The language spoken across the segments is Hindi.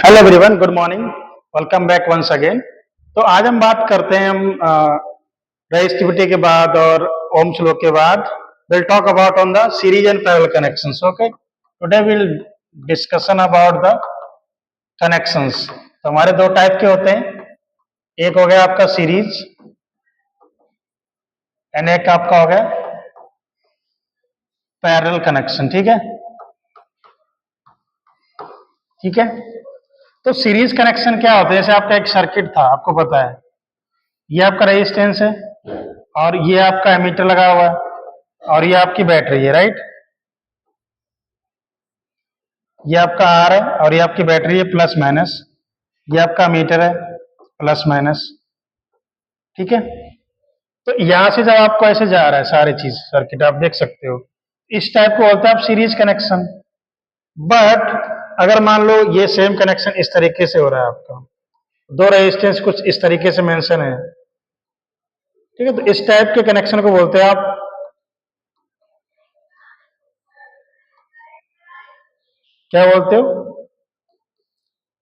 Hello everyone, good morning. Welcome back once again. तो आज हम बात करते हैं रेजिस्टिविटी के बाद और ओम्स लॉ के बाद will talk about on the series and parallel connections. Okay, today will discussion about the connections. तो हमारे दो टाइप के होते हैं, एक हो गया आपका सीरीज एंड एक आपका हो गया पैरेलल कनेक्शन। ठीक है, ठीक है। तो सीरीज कनेक्शन क्या होता है? जैसे आपका एक सर्किट था, आपको पता है ये आपका रेजिस्टेंस है और ये आपका एमीटर लगा हुआ है और ये आपकी बैटरी है, राइट। ये आपका आर है और ये आपकी बैटरी है, प्लस माइनस। ये आपका मीटर है, प्लस माइनस। ठीक है। तो यहां से जब आपको ऐसे जा रहा है सारी चीज, सर्किट आप देख सकते हो, इस टाइप को होता है आप सीरीज कनेक्शन। बट अगर मान लो ये सेम कनेक्शन इस तरीके से हो रहा है, आपका दो रेजिस्टेंस कुछ इस तरीके से मेंशन है, ठीक है, तो इस टाइप के कनेक्शन को बोलते हैं आप क्या बोलते हो?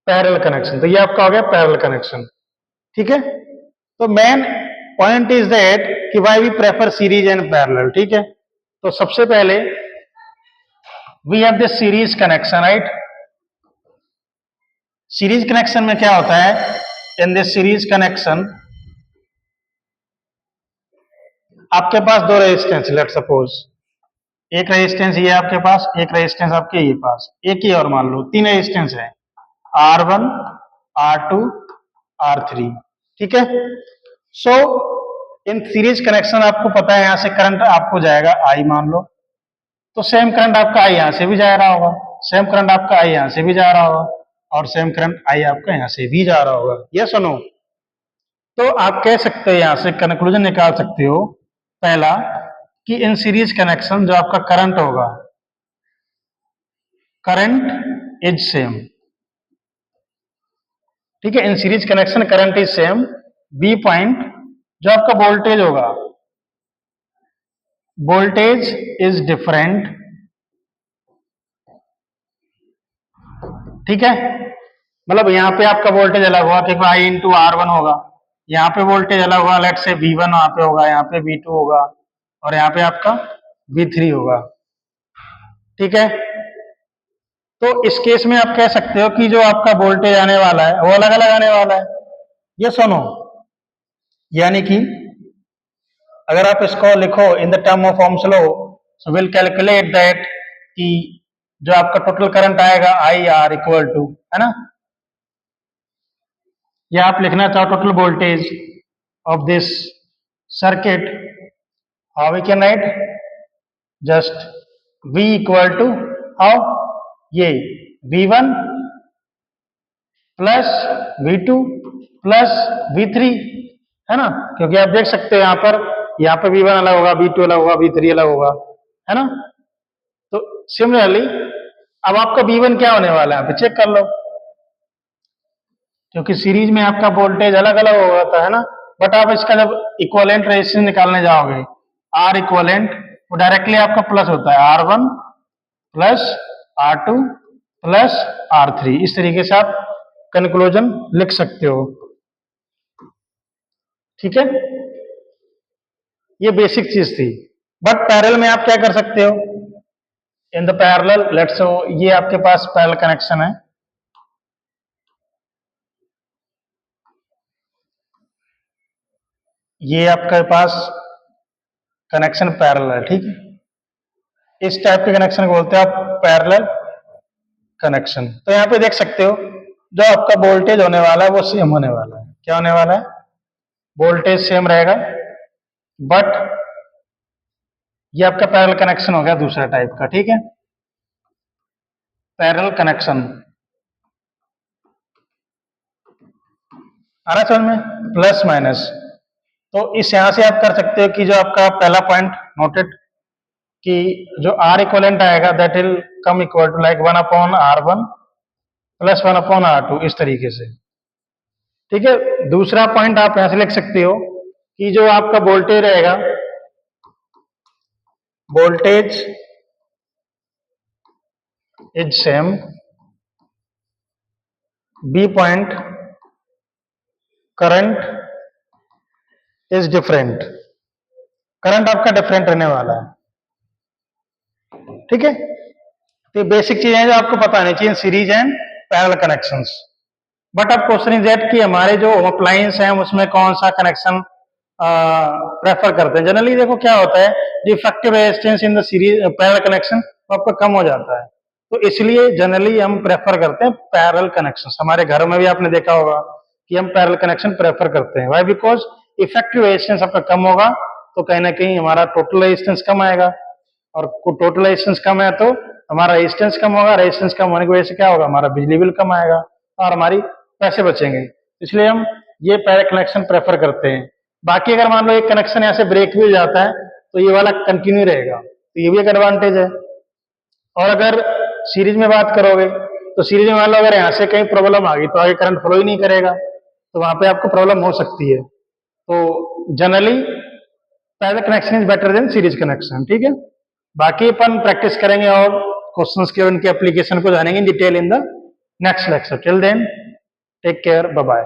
Parallel connection. तो ये आपका हो गया पैरेलल कनेक्शन। ठीक है। तो मेन पॉइंट इज दैट कि why we prefer series and parallel. ठीक है। तो सबसे पहले we have this series connection, right. Series connection में क्या होता है? इन दिस सीरीज कनेक्शन आपके पास दो रेजिस्टेंस, लेट सपोज एक रेजिस्टेंस ये आपके पास, एक रेजिस्टेंस आपके ये पास, एक ही और मान लो तीन रेजिस्टेंस है, R1, R2, R3। ठीक है। सो इन सीरीज कनेक्शन आपको पता है यहां से करंट आपको जाएगा I मान लो, तो सेम करंट आपका I यहां से भी जा रहा होगा, सेम करंट आपका I यहां से भी जा रहा होगा और सेम करंट I आपका यहां से भी जा रहा होगा। यस और नो? तो आप कह सकते हो, यहां से कंक्लूजन निकाल सकते हो पहला कि इन सीरीज कनेक्शन जो आपका करंट होगा, करंट इज सेम। ठीक है, in series connection current is same. B point, जो आपका वोल्टेज होगा, वोल्टेज इज डिफरेंट। ठीक है, मतलब यहाँ पे आपका वोल्टेज अलग होगा क्योंकि आई इंटू आर वन होगा, यहाँ पे वोल्टेज अलग होगा, लेट से वी वन वहां पे होगा, यहाँ पे वी टू होगा और यहाँ पे आपका वी थ्री होगा। ठीक है। तो इस केस में आप कह सकते हो कि जो आपका वोल्टेज आने वाला है वो अलग अलग आने वाला है। ये सुनो, यानी कि अगर आप इसको लिखो in the term of Ohm's law, so will calculate that कि जो आपका टोटल करंट आएगा आई आर इक्वल टू, है ना, या आप लिखना चाहो total voltage of this circuit, how we can write just V equal to how, ये V1 plus V2 plus V3, है ना, क्योंकि आप देख सकते हो यहाँ पर V1 अलग होगा, V2 अलग होगा, V3 अलग होगा, है ना। तो सिमिलरली अब आपका V1 क्या होने वाला है, आप चेक कर लो, क्योंकि सीरीज में आपका वोल्टेज अलग अलग हो जाता है ना। बट आप इसका जब इक्विवेलेंट रेजिस्टेंस निकालने जाओगे, R इक्विवेलेंट, वो डायरेक्टली आपका प्लस होता है R1 plus R2 plus R3। इस तरीके से आप कंक्लूजन लिख सकते हो। ठीक है, ये बेसिक चीज थी। बट पैरेलल में आप क्या कर सकते हो? इन द पैरेलल, लेट्स सो ये आपके पास पैरेलल कनेक्शन है, ये आपके पास कनेक्शन पैरेलल है। ठीक है, इस टाइप के कनेक्शन को बोलते हैं आप पैरेलल कनेक्शन। तो यहाँ पे देख सकते हो जो आपका वोल्टेज होने वाला है वो सेम होने वाला है। क्या होने वाला है? वोल्टेज सेम रहेगा। बट ये आपका पैरेलल कनेक्शन हो गया दूसरा टाइप का। ठीक है, पैरेलल कनेक्शन आ रहा समझ में, प्लस माइनस। तो इस यहां से आप कर सकते हो कि जो आपका पहला पॉइंट नोटेड कि जो आर इक्वलेंट आएगा that will come equal to like 1/R1 plus 1/R2, इस तरीके से। ठीक है, दूसरा पॉइंट आप यहां से लिख सकते हो कि जो आपका वोल्टेज रहेगा, voltage is same B point current is different, current आपका डिफरेंट रहने वाला है, ठीक है। तो बेसिक चीजें हैं जो आपको पता नहीं चाहिए, series and parallel connections. But अब क्वेश्चन इज दैट कि हमारे जो होम अप्लायंस हैं उसमें कौन सा कनेक्शन प्रेफर करते हैं। जनरली देखो क्या होता है, जो effective resistance in the series parallel connection वो आपका कम हो जाता है, तो इसलिए जनरली हम प्रेफर करते हैं पैरेलल कनेक्शन। हमारे घरों में भी आपने देखा होगा कि हम पैरेलल कनेक्शन प्रेफर करते हैं। वाई? बिकॉज इफेक्टिव रेजिस्टेंस आपका कम होगा तो कहीं ना कहीं हमारा टोटल रेजिस्टेंस कम आएगा, और टोटल रेजिस्टेंस कम है तो हमारा रेजिस्टेंस कम होगा, रेजिस्टेंस कम होने की वजह से क्या होगा, हमारा बिजली बिल कम आएगा और हमारी पैसे बचेंगे। इसलिए हम ये पैरेलल कनेक्शन प्रेफर करते हैं। बाकी अगर मान लो एक कनेक्शन यहाँ से ब्रेक भी हो जाता है तो ये वाला कंटिन्यू रहेगा, तो ये भी एक एडवांटेज है। और अगर सीरीज में बात करोगे तो सीरीज में मान लो अगर यहाँ से कहीं प्रॉब्लम आ गई तो आगे करंट फ्लो ही नहीं करेगा, तो वहां पे आपको प्रॉब्लम हो सकती है। तो generally parallel connection is better than series connection, ठीक है। बाकी अपन प्रैक्टिस करेंगे और क्वेश्चंस के उनके एप्लीकेशन को जानेंगे in detail in the next lecture. Till then take care, bye bye.